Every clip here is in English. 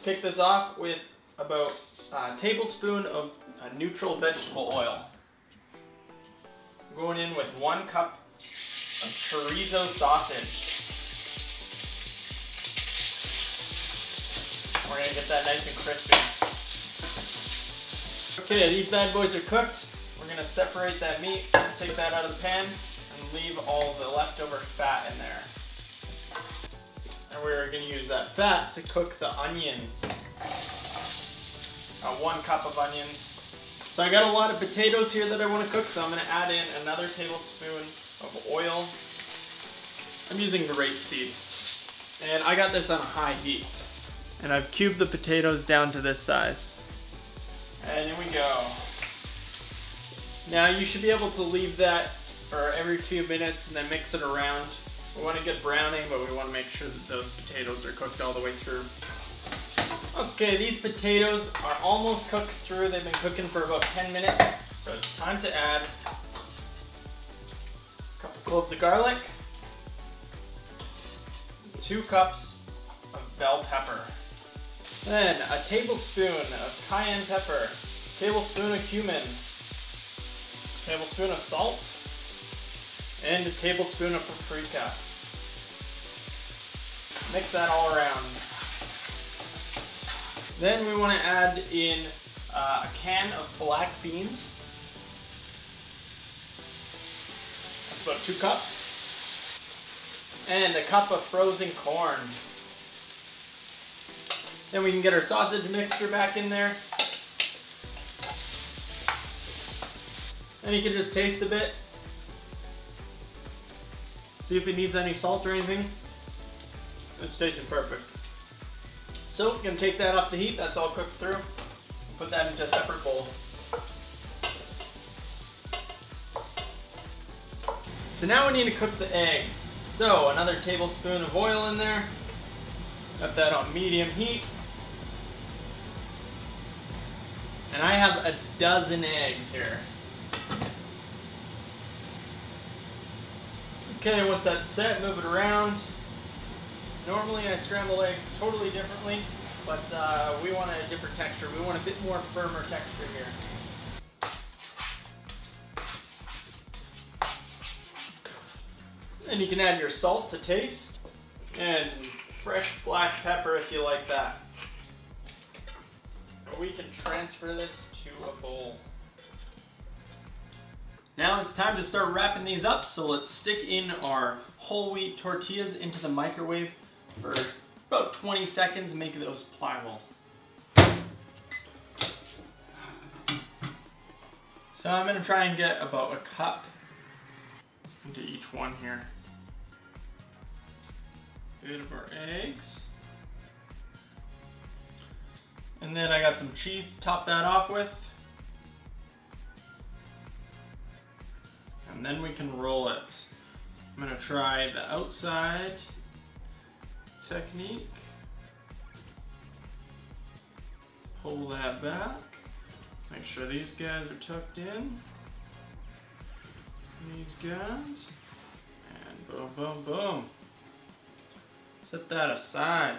kick this off with about a tablespoon of neutral vegetable oil. I'm going in with 1 cup of chorizo sausage. We're gonna get that nice and crispy. Okay, these bad boys are cooked. We're gonna separate that meat, take that out of the pan, and leave all the leftover fat in there. And we're gonna use that fat to cook the onions. 1 cup of onions. So I got a lot of potatoes here that I want to cook, so I'm going to add in another tablespoon of oil. I'm using grapeseed. And I got this on a high heat. And I've cubed the potatoes down to this size. And here we go. Now you should be able to leave that for every few minutes and then mix it around. We want to get browning, but we want to make sure that those potatoes are cooked all the way through. Okay, these potatoes are almost cooked through. They've been cooking for about 10 minutes. So it's time to add a couple cloves of garlic, 2 cups of bell pepper, then a tablespoon of cayenne pepper, tablespoon of cumin, tablespoon of salt, and a tablespoon of paprika. Mix that all around. Then we want to add in a can of black beans. That's about 2 cups. And a cup of frozen corn. Then we can get our sausage mixture back in there. And you can just taste a bit. See if it needs any salt or anything. It's tasting perfect. So we're going to take that off the heat, that's all cooked through. Put that into a separate bowl. So now we need to cook the eggs. So another tablespoon of oil in there. Got that on medium heat. And I have a dozen eggs here. Okay, once that's set, move it around. Normally I scramble eggs totally differently, but we want a different texture. We want a bit more firmer texture here. And you can add your salt to taste, and some fresh black pepper if you like that. We can transfer this to a bowl. Now it's time to start wrapping these up, so let's stick in our whole wheat tortillas into the microwave for about 20 seconds and make those pliable. So I'm going to try and get about a cup into each one here. Bit of our eggs. And then I got some cheese to top that off with. And then we can roll it. I'm going to try the outside technique. Pull that back. Make sure these guys are tucked in. These guys. And boom, boom, boom. Set that aside.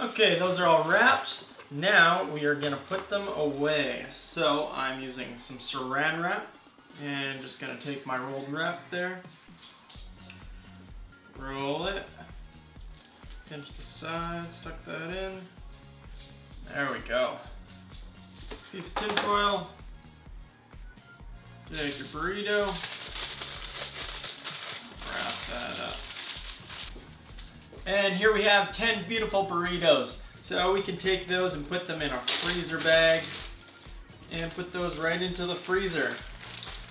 Okay, those are all wrapped. Now we are going to put them away. So I'm using some saran wrap. And just going to take my rolled wrap there. Roll it. Pinch the sides, tuck that in. There we go. Piece of tin foil. Take your burrito. Wrap that up. And here we have 10 beautiful burritos. So we can take those and put them in a freezer bag and put those right into the freezer.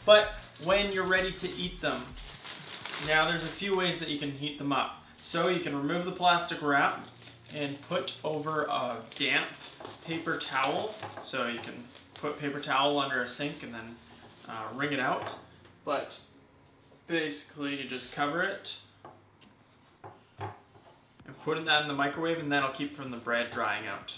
But when you're ready to eat them, now there's a few ways that you can heat them up. So you can remove the plastic wrap and put over a damp paper towel. So you can put paper towel under a sink and then wring it out. But basically you just cover it and put that in the microwave, and that'll keep from the bread drying out.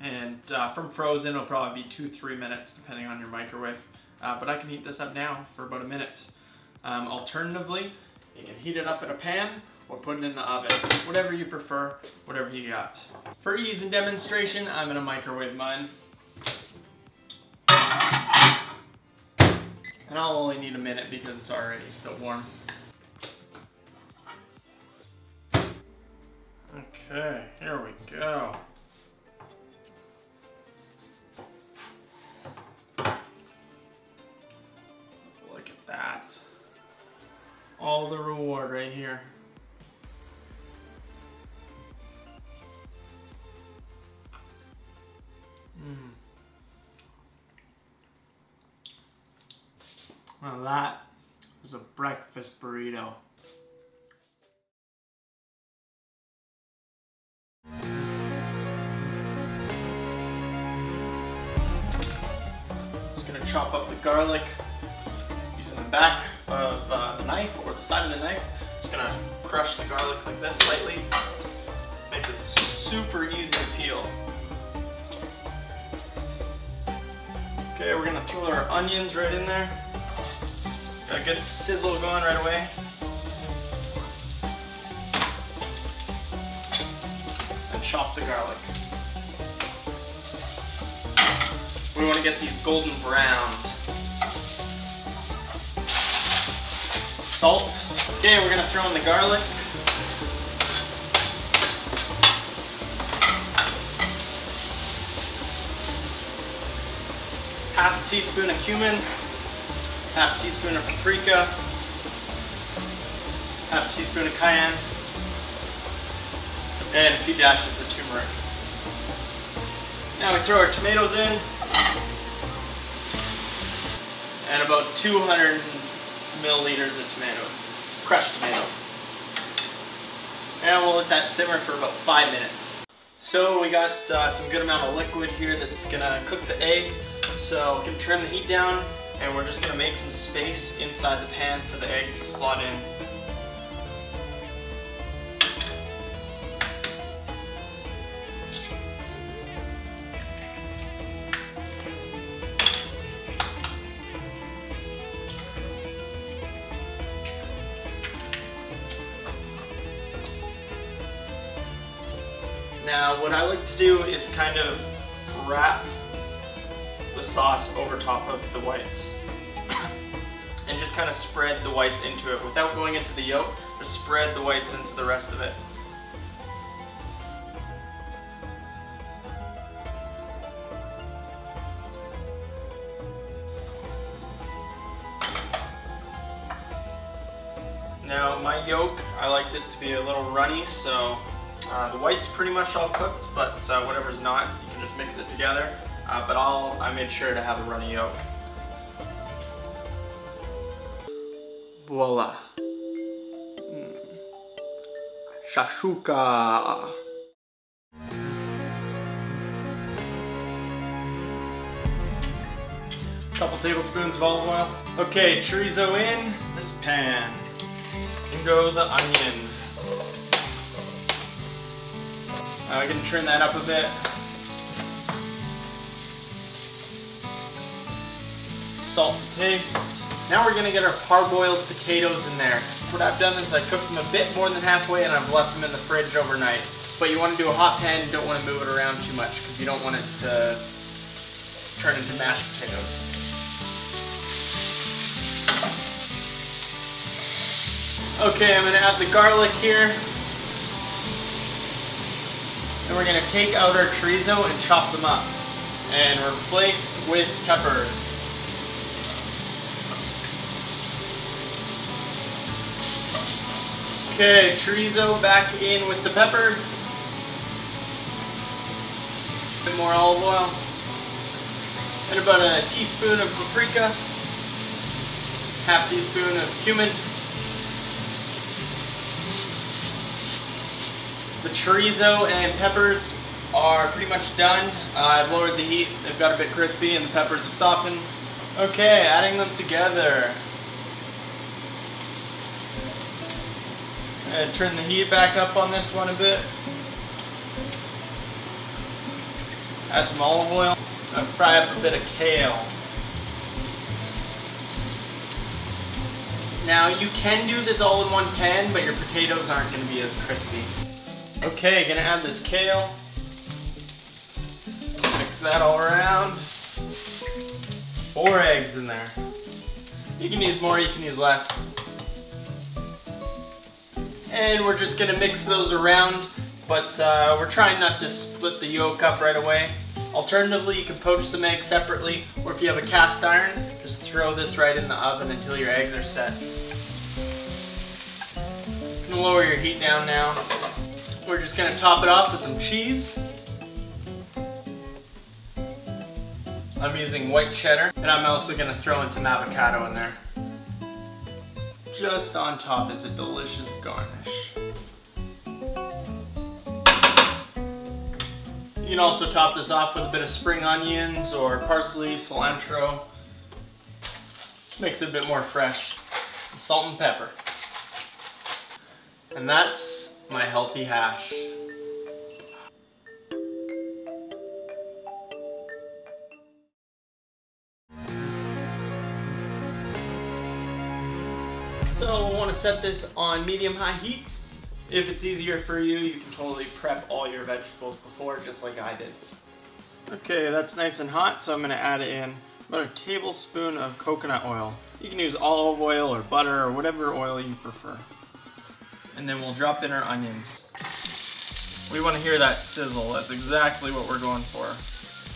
And from frozen it'll probably be 2-3 minutes depending on your microwave. But I can heat this up now for about a minute. Alternatively, you can heat it up in a pan, or put it in the oven. Whatever you prefer, whatever you got. For ease and demonstration, I'm gonna microwave mine. And I'll only need a minute because it's already still warm. Okay, here we go. Look at that. All the reward right here. Well, that is a breakfast burrito. Just gonna chop up the garlic using the back of the knife or the side of the knife. Just gonna crush the garlic like this slightly. Makes it super easy to peel. Okay, we're gonna throw our onions right in there. Got a good sizzle going right away. And chop the garlic. We want to get these golden brown. Salt. Okay, we're gonna throw in the garlic. Half a teaspoon of cumin. Half a teaspoon of paprika, half a teaspoon of cayenne, and a few dashes of turmeric. Now we throw our tomatoes in, and about 200 milliliters of crushed tomatoes. And we'll let that simmer for about 5 minutes. So we got some good amount of liquid here that's gonna cook the egg. So we can turn the heat down. And we're just gonna make some space inside the pan for the egg to slot in. Now, what I like to do is kind of wrap the sauce over top of the whites and just kind of spread the whites into it without going into the yolk. Just spread the whites into the rest of it. Now my yolk, I liked it to be a little runny, so the white's pretty much all cooked, but whatever's not, you can just mix it together. But I made sure to have a runny yolk. Voila. Shakshuka. Couple tablespoons of olive oil. Okay, chorizo in this pan. In go the onion. I'm gonna turn that up a bit. Salt to taste. Now we're gonna get our parboiled potatoes in there. What I've done is I cooked them a bit more than halfway and I've left them in the fridge overnight. But you want to do a hot pan, you don't want to move it around too much because you don't want it to turn into mashed potatoes. Okay, I'm gonna add the garlic here. And we're gonna take out our chorizo and chop them up and replace with peppers. Okay, chorizo back in with the peppers. A bit more olive oil. And about a teaspoon of paprika. Half teaspoon of cumin. The chorizo and peppers are pretty much done. I've lowered the heat. They've got a bit crispy and the peppers have softened. Okay, adding them together. And turn the heat back up on this one a bit. Add some olive oil. Fry up a bit of kale. Now you can do this all in one pan, but your potatoes aren't going to be as crispy. Okay, gonna add this kale. Mix that all around. 4 eggs in there. You can use more, you can use less. And we're just gonna mix those around, but we're trying not to split the yolk up right away. Alternatively, you can poach some eggs separately, or if you have a cast iron, just throw this right in the oven until your eggs are set. You can lower your heat down now. We're just gonna top it off with some cheese. I'm using white cheddar, and I'm also gonna throw in some avocado in there. Just on top is a delicious garnish. You can also top this off with a bit of spring onions or parsley, cilantro. Just makes it a bit more fresh. And salt and pepper. And that's my healthy hash. So we'll want to set this on medium-high heat. If it's easier for you, you can totally prep all your vegetables before, just like I did. Okay, that's nice and hot, so I'm going to add in about a tablespoon of coconut oil. You can use olive oil or butter or whatever oil you prefer. And then we'll drop in our onions. We want to hear that sizzle. That's exactly what we're going for.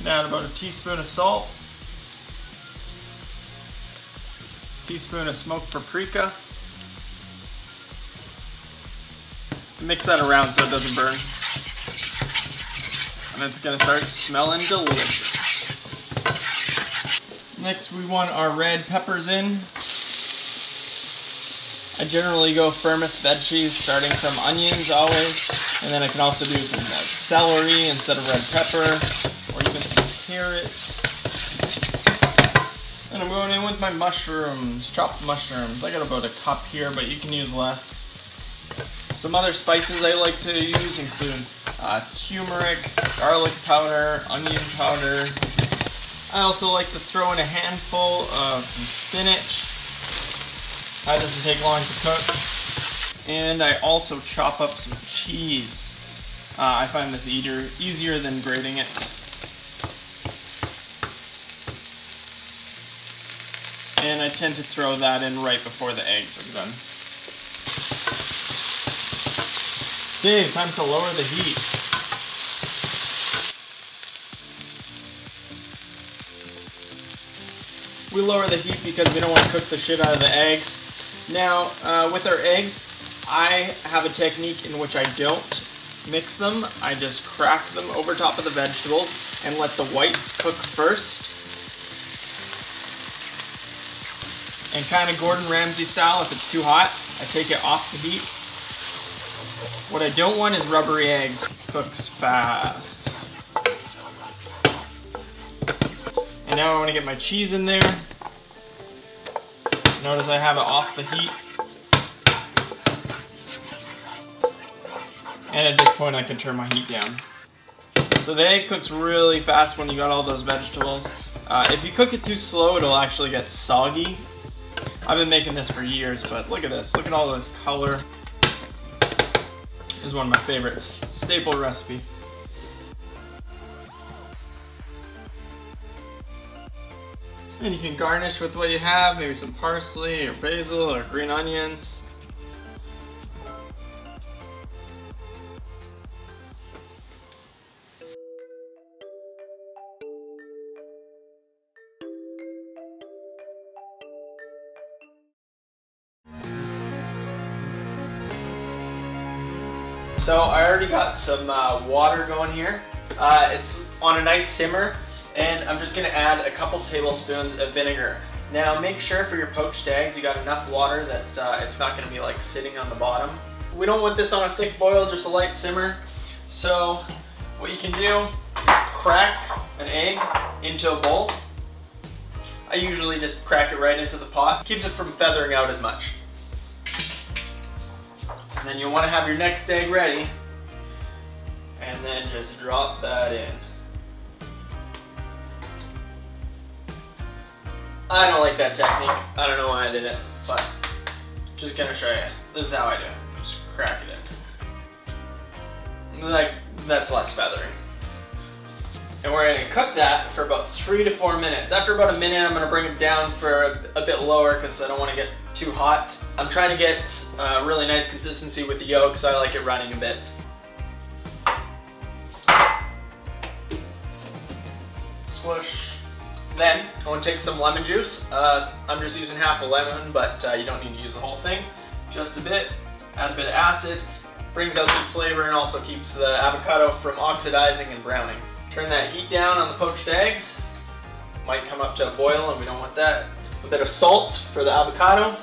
Now add about a teaspoon of salt. Teaspoon of smoked paprika. Mix that around so it doesn't burn. And it's gonna start smelling delicious. Next we want our red peppers in. I generally go firmest veggies, starting from onions always. And then I can also do some celery instead of red pepper, or even some carrots. And I'm going in with my mushrooms, chopped mushrooms. I got about a cup here, but you can use less. Some other spices I like to use include turmeric, garlic powder, onion powder. I also like to throw in a handful of some spinach. That doesn't take long to cook. And I also chop up some cheese. I find this easier than grating it. And I tend to throw that in right before the eggs are done. Okay, time to lower the heat. We lower the heat because we don't want to cook the shit out of the eggs. Now, with our eggs, I have a technique in which I don't mix them. I just crack them over top of the vegetables and let the whites cook first. And kind of Gordon Ramsay style, if it's too hot, I take it off the heat. What I don't want is rubbery eggs. Cooks fast. And now I want to get my cheese in there. Notice I have it off the heat. And at this point I can turn my heat down. So the egg cooks really fast when you got all those vegetables. If you cook it too slow, it'll actually get soggy. I've been making this for years, but look at this. Look at all this color. This is one of my favorites. Staple recipe. And you can garnish with what you have, maybe some parsley or basil or green onions. So I already got some water going here. It's on a nice simmer, and I'm just gonna add a couple tablespoons of vinegar. Now make sure for your poached eggs you got enough water that it's not gonna be like sitting on the bottom. We don't want this on a thick boil, just a light simmer. So what you can do is crack an egg into a bowl. I usually just crack it right into the pot. Keeps it from feathering out as much. And then you'll want to have your next egg ready, and then just drop that in. I don't like that technique. I don't know why I did it, but Just gonna show you. This is how I do it. Just crack it in. Like, that's less feathery. And we're gonna cook that for about 3 to 4 minutes. After about a minute, I'm gonna bring it down for a bit lower because I don't wanna get too hot. I'm trying to get a really nice consistency with the yolk, so I like it running a bit. Squish. Then, I want to take some lemon juice. I'm just using half a lemon, but you don't need to use the whole thing. Just a bit. Add a bit of acid. Brings out the flavor and also keeps the avocado from oxidizing and browning. Turn that heat down on the poached eggs. Might come up to a boil and we don't want that. A bit of salt for the avocado.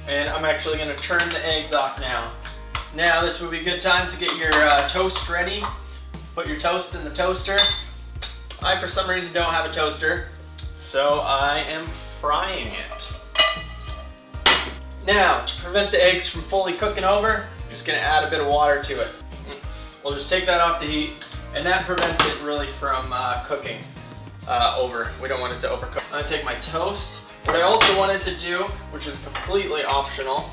And I'm actually going to turn the eggs off now. Now this would be a good time to get your toast ready. Put your toast in the toaster. I, for some reason, don't have a toaster, so I am frying it. Now, to prevent the eggs from fully cooking over, I'm just gonna add a bit of water to it. We'll just take that off the heat, and that prevents it really from cooking over. We don't want it to overcook. I'm gonna take my toast. What I also wanted to do, which is completely optional,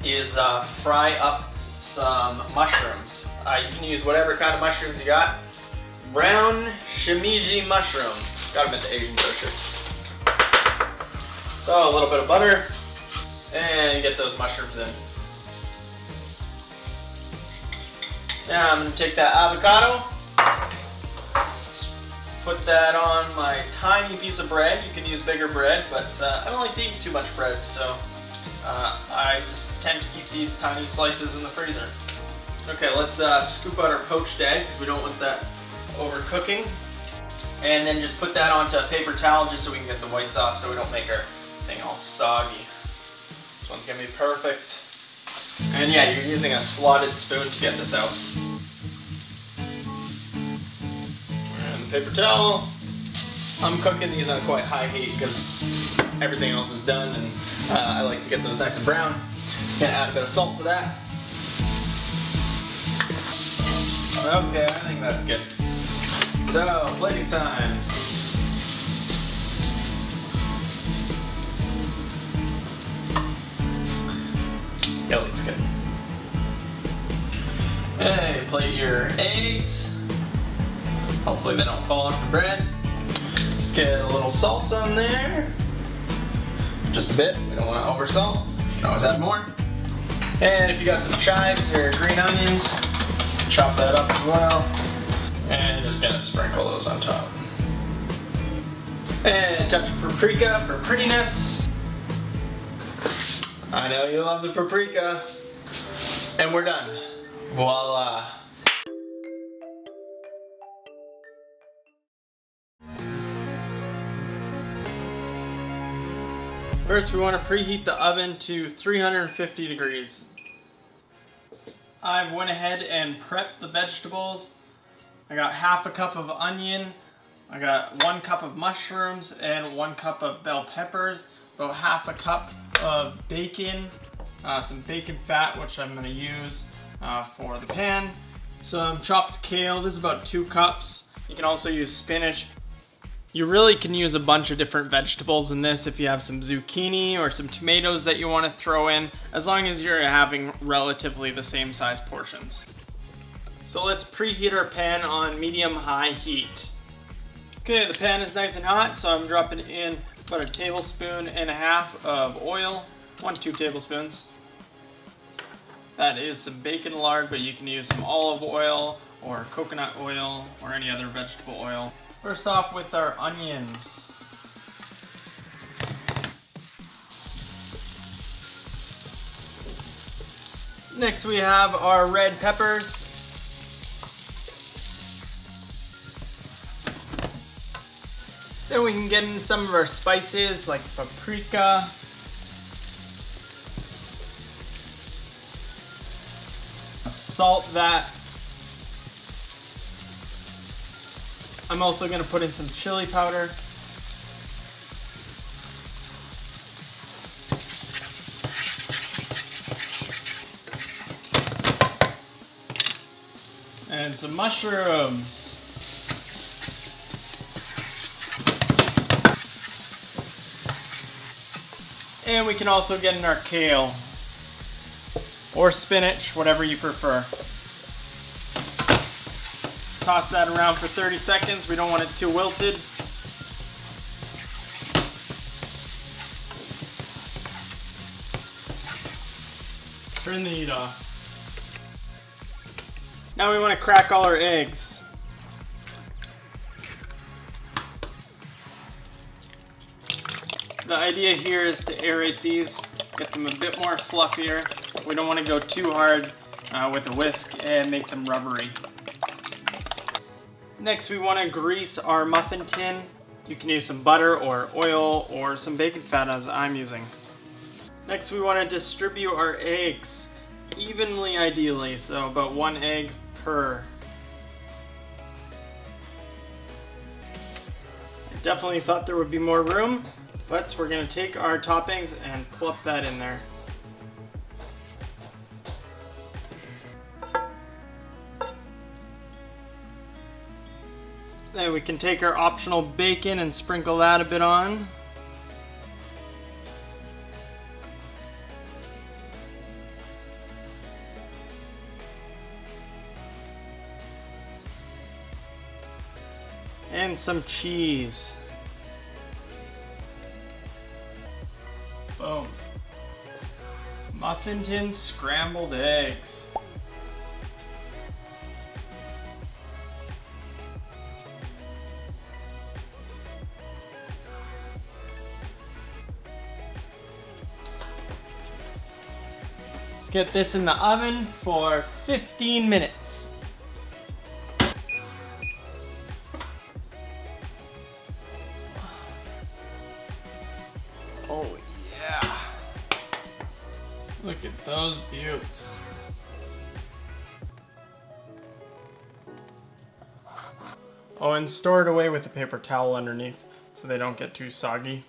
is fry up some mushrooms. You can use whatever kind of mushrooms you got. Brown shimiji mushroom. Got them at the Asian grocery. So a little bit of butter, and get those mushrooms in. Now I'm going to take that avocado, put that on my tiny piece of bread. You can use bigger bread, but I don't like to eat too much bread, so I just tend to keep these tiny slices in the freezer. Okay, let's scoop out our poached eggs. We don't want that overcooking. And then just put that onto a paper towel just so we can get the whites off so we don't make our thing all soggy. This one's gonna be perfect. And yeah, you're using a slotted spoon to get this out. And the paper towel. I'm cooking these on quite high heat because everything else is done, and I like to get those nice and brown. Gonna add a bit of salt to that. Okay, I think that's good. So, plating time. Yeah, looks good. Hey, plate your eggs. Hopefully they don't fall off the bread. Get a little salt on there. Just a bit, we don't want to over salt. You can always add more. And if you got some chives or green onions, chop that up as well. And just gonna sprinkle those on top. And a touch of paprika for prettiness. I know you love the paprika. And we're done. Voila. First, we want to preheat the oven to 350 degrees. I've went ahead and prepped the vegetables. I got half a cup of onion, I got 1 cup of mushrooms, and 1 cup of bell peppers, about half a cup of bacon, some bacon fat, which I'm going to use for the pan. Some chopped kale, this is about 2 cups. You can also use spinach. You really can use a bunch of different vegetables in this if you have some zucchini or some tomatoes that you want to throw in, as long as you're having relatively the same size portions. So let's preheat our pan on medium-high heat. Okay, the pan is nice and hot, so I'm dropping in about 1.5 tablespoons of oil, 2 tablespoons. That is some bacon lard, but you can use some olive oil or coconut oil or any other vegetable oil. First off with our onions. Next we have our red peppers. Then we can get in some of our spices like paprika. Salt that. I'm also going to put in some chili powder. And some mushrooms. And we can also get in our kale or spinach, whatever you prefer. Toss that around for 30 seconds. We don't want it too wilted. Turn the heat off. Now we want to crack all our eggs. The idea here is to aerate these, get them a bit more fluffier. We don't want to go too hard with a whisk and make them rubbery. Next we want to grease our muffin tin. You can use some butter or oil or some bacon fat as I'm using. Next we want to distribute our eggs evenly ideally, so about 1 egg per. I definitely thought there would be more room, but we're going to take our toppings and plop that in there. Then we can take our optional bacon and sprinkle that a bit on. And some cheese. Boom. Muffin tin scrambled eggs. Let's get this in the oven for 15 minutes. Oh yeah. Look at those beauts. Oh, and store it away with a paper towel underneath so they don't get too soggy.